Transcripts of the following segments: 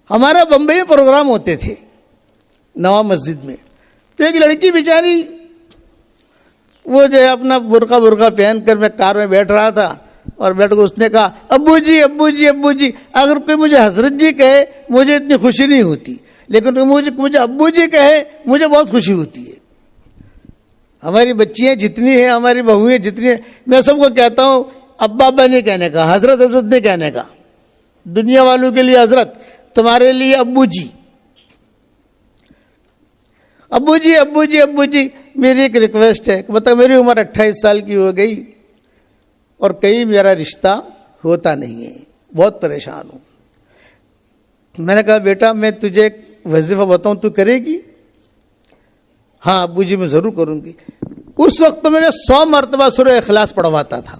ہمارا بمبئی میں پروگرام ہوتے تھے نواب مسجد میں، تو ایک لڑکی بیچاری وہ جو ہے اپنا برقع پہن کر میں کار میں بیٹھ رہا تھا، اور بیٹھ کر اس نے کہا ابو جی ابو جی ابو جی. اگر کوئی مجھے حضرت جی کہے مجھے اتنی خوشی نہیں ہوتی، لیکن مجھے ابو جی کہے مجھے بہت خوشی ہوتی ہے. ہماری بچیاں جتنی ہیں، ہماری بہویں جتنی ہیں، میں سب کو کہتا ہوں ابا ابا نہیں کہنے کا، حضرت حضرت نہیں کہنے کا. دنیا والوں کے لیے حضرت، تمہارے لیے ابو جی. ابو جی ابو جی ابو جی. میری ایک ریکویسٹ ہے کہ مطلب میری عمر 28 سال کی ہو گئی اور کہیں میرا رشتہ ہوتا نہیں ہے، بہت پریشان ہوں. میں نے کہا بیٹا میں تجھے ایک وظیفہ بتاؤں، تو کرے گی؟ ہاں ابو جی میں ضرور کروں گی. اس وقت میں 100 مرتبہ سورہ اخلاص پڑھواتا تھا،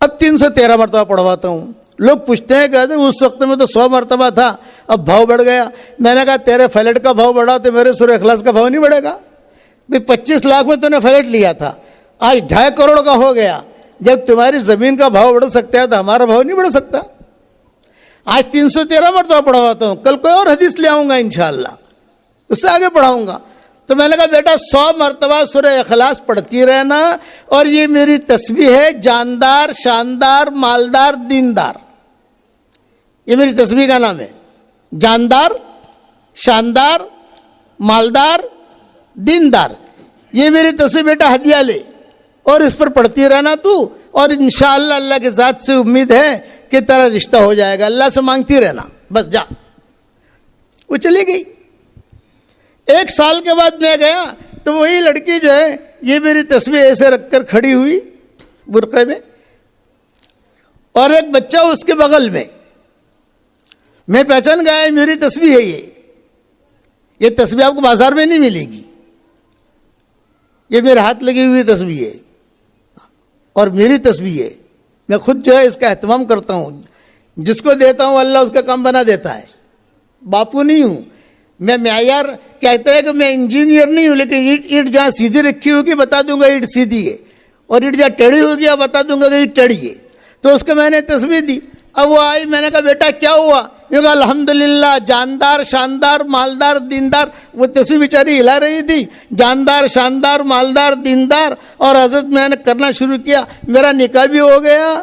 اب 313 مرتبہ پڑھواتا ہوں. لوگ پوچھتے ہیں کہتے ہیں اس وقت میں تو 100 مرتبہ تھا، اب بھاؤ بڑھ گیا. میں نے کہا تیرے فلیٹ کا بھاؤ بڑھا تو میرے سورہ اخلاص کا بھاؤ نہیں بڑھے گا؟ 25 لاکھ میں تو نے فلیٹ لیا تھا، آج 2.5 کروڑ کا ہو گیا. جب تمہاری زمین کا بھاؤ بڑھ سکتا ہے تو ہمارا بھاؤ نہیں بڑھ سکتا؟ آج 313 مرتبہ پڑھواتا ہوں، کل کوئی اور حدیث لے آؤں گا انشاءاللہ، اس سے آگے پڑھاؤں گا. تو میں نے کہا بیٹا 100 مرتبہ سورہ اخلاص پڑھتی رہنا، اور یہ میری تسبیح ہے جاندار شاندار مالدار دیندار. یہ میری تسبیح کا نام ہے، جاندار شاندار مالدار دیندار. یہ میری تسبیح بیٹا ہدیہ لے اور اس پر پڑھتی رہنا تو، اور انشاءاللہ اللہ کے ذات سے امید ہے کہ تیرا رشتہ ہو جائے گا. اللہ سے مانگتی رہنا، بس جا. وہ چلی گئی. 1 سال کے بعد میں گیا تو وہی لڑکی جو ہے یہ میری تسبیح ایسے رکھ کر کھڑی ہوئی برقعے میں، اور ایک بچہ اس کے بغل میں. میں پہچان گیا میری تسبیح ہے یہ تسبیح آپ کو بازار میں نہیں ملے گی، یہ میرے ہاتھ لگی ہوئی تسبیح ہے اور میری تسبیح ہے. میں خود جو ہے اس کا اہتمام کرتا ہوں، جس کو دیتا ہوں اللہ اس کا کام بنا دیتا ہے. باپو نہیں ہوں میں. معیار کہتا ہے کہ میں انجینئر نہیں ہوں، لیکن اینٹ جہاں سیدھی رکھی ہوگی بتا دوں گا اینٹ سیدھی ہے، اور اینٹ جہاں ٹیڑھی ہوگی بتا دوں گا کہ اینٹ ٹیڑھی ہے. تو اس کو میں نے تسبیح دی. اب وہ آئی، میں نے کہا بیٹا کیا ہوا؟ یہ کہا الحمدللہ جاندار شاندار مالدار دیندار. وہ تسبیح بیچاری ہلا رہی تھی، جاندار شاندار مالدار دیندار. اور حضرت میں نے کرنا شروع کیا. میرا نکاح بھی ہو گیا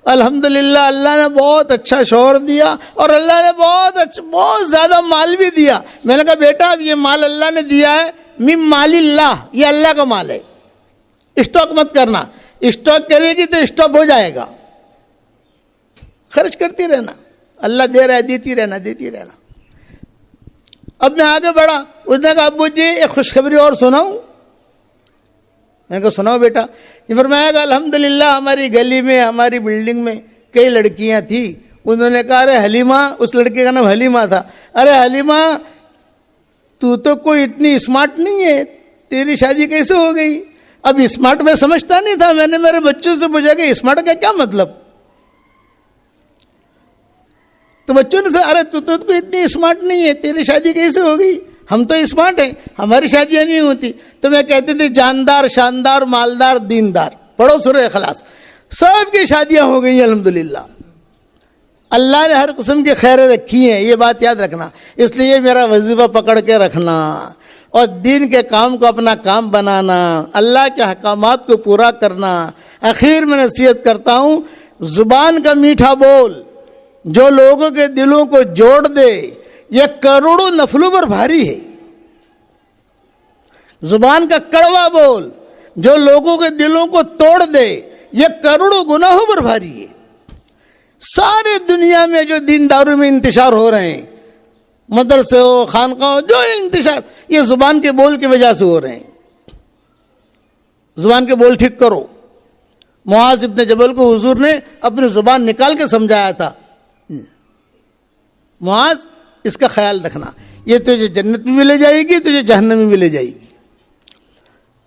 الحمدللہ. اللہ نے بہت اچھا شوہر دیا، اور اللہ نے بہت زیادہ مال بھی دیا. میں نے کہا بیٹا اب یہ مال اللہ نے دیا ہے، من مال اللہ، یہ اللہ کا مال ہے، اسٹاک مت کرنا. اسٹاک کرے گی تو اسٹاک ہو جائے گا. خرچ کرتی رہنا، اللہ دے رہا ہے، دیتی رہنا دیتی رہنا. اب میں آگے بڑھا. اس نے کہا ابو جی ایک خوشخبری اور سناؤں؟ میں نے کہا سناؤ بیٹا. یہ فرمایا کہ الحمدللہ ہماری گلی میں ہماری بلڈنگ میں کئی لڑکیاں تھیں. انہوں نے کہا ارے حلیمہ، اس لڑکے کا نام حلیمہ تھا، ارے حلیمہ تو کوئی اتنی اسمارٹ نہیں ہے، تیری شادی کیسے ہو گئی؟ اب اسمارٹ میں سمجھتا نہیں تھا. میں نے میرے بچوں سے پوچھا کہ اسمارٹ کا کیا مطلب؟ تو بچوں نے ارے تو کوئی اتنی اسمارٹ نہیں ہے، تیری شادی کیسے ہو گئی؟ ہم تو اسمارٹ ہیں، ہماری شادیاں نہیں ہوتی. تو میں کہتی تھی جاندار شاندار مالدار دیندار. پڑھو سورہ اخلاص. سب کی شادیاں ہو گئی الحمدللہ. اللہ نے ہر قسم کی خیریں رکھی ہیں، یہ بات یاد رکھنا. اس لیے میرا وظیفہ پکڑ کے رکھنا اور دین کے کام کو اپنا کام بنانا، اللہ کے احکامات کو پورا کرنا. اخیر میں نصیحت کرتا ہوں، زبان کا میٹھا بول جو لوگوں کے دلوں کو جوڑ دے یہ کروڑوں نفلوں پر بھاری ہے. زبان کا کڑوا بول جو لوگوں کے دلوں کو توڑ دے یہ کروڑوں گناہوں پر بھاری ہے. سارے دنیا میں جو دینداروں میں انتشار ہو رہے ہیں، مدرسے ہو خانقاہ ہو، جو انتشار یہ زبان کے بول کی وجہ سے ہو رہے ہیں. زبان کے بول ٹھیک کرو. معاذ ابن جبل کو حضور نے اپنی زبان نکال کے سمجھایا تھا، معاذ اس کا خیال رکھنا، یہ تجھے جنت میں بھی لے جائے گی، تجھے جہنم میں بھی لے جائے گی.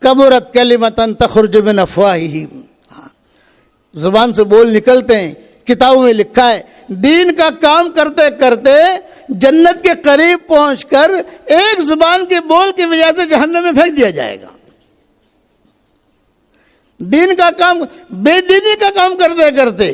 کبرت کلمۃ تخرج من افواہہم، زبان سے بول نکلتے ہیں. کتابوں میں لکھا ہے دین کا کام کرتے کرتے جنت کے قریب پہنچ کر ایک زبان کے بول کی وجہ سے جہنم میں پھینک دیا جائے گا. دین کا کام بے دینی کا کام کرتے کرتے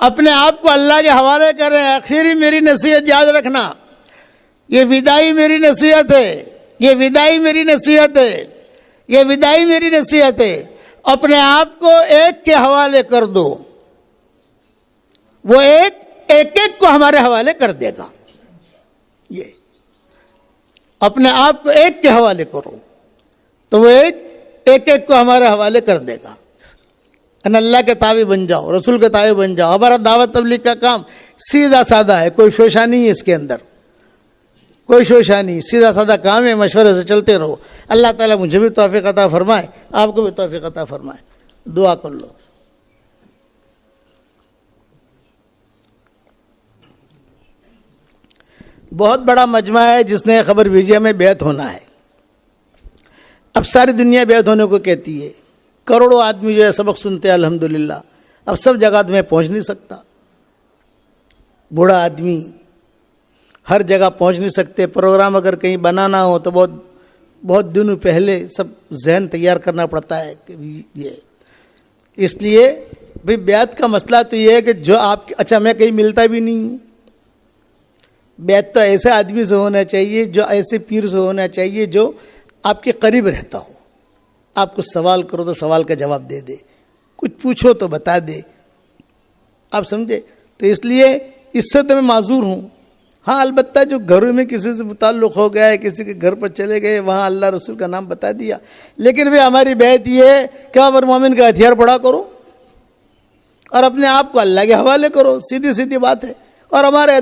اپنے آپ کو اللہ کے حوالے کریں. آخری میری نصیحت یاد رکھنا, یہ وداعی میری نصیحت ہے, یہ وداعی میری نصیحت ہے, یہ وداعی میری نصیحت ہے. اپنے آپ کو ایک کے حوالے کر دو, وہ ایک کو ہمارے حوالے کر دے گا. یہ اپنے آپ کو ایک کے حوالے کرو تو وہ ایک کو ہمارے حوالے کر دے گا. اللہ کے تابع بن جاؤ, رسول کے تابع بن جاؤ. ہمارا دعوت تبلیغ کا کام سیدھا سادہ ہے, کوئی شوشہ نہیں ہے اس کے اندر, کوئی شوشہ نہیں, سیدھا سادہ کام ہے. مشورے سے چلتے رہو. اللہ تعالیٰ مجھے بھی توفیق عطا فرمائے, آپ کو بھی توفیق عطا فرمائے. دعا کر لو. بہت بڑا مجمع ہے جس نے خبر بھیجی ہمیں بیعت ہونا ہے. اب ساری دنیا بیعت ہونے کو کہتی ہے. کروڑوں آدمی جو ہے سبق سنتے ہیں الحمدللہ. اب سب جگہ تو میں پہنچ نہیں سکتا. بوڑھا آدمی ہر جگہ پہنچ نہیں سکتے. پروگرام اگر کہیں بنانا ہو تو بہت دنوں پہلے سب ذہن تیار کرنا پڑتا ہے. یہ اس لیے بھئی بیعت کا مسئلہ تو یہ ہے کہ جو آپ اچھا میں کہیں ملتا بھی نہیں ہوں. بیعت تو ایسے آدمی سے ہونا چاہیے, جو ایسے پیر سے ہونا چاہیے جو آپ کے قریب رہتا ہو. آپ کو سوال کرو تو سوال کا جواب دے دے, کچھ پوچھو تو بتا دے. آپ سمجھے؟ تو اس لیے اس سے تو میں معذور ہوں. ہاں البتہ جو گھروں میں کسی سے تعلق ہو گیا ہے, کسی کے گھر پر چلے گئے, وہاں اللہ رسول کا نام بتا دیا. لیکن بھی ہماری بیعت یہ ہے کہ امر مومن کا ہتھیار پڑا کرو اور اپنے آپ کو اللہ کے حوالے کرو. سیدھی سیدھی بات ہے. اور ہمارے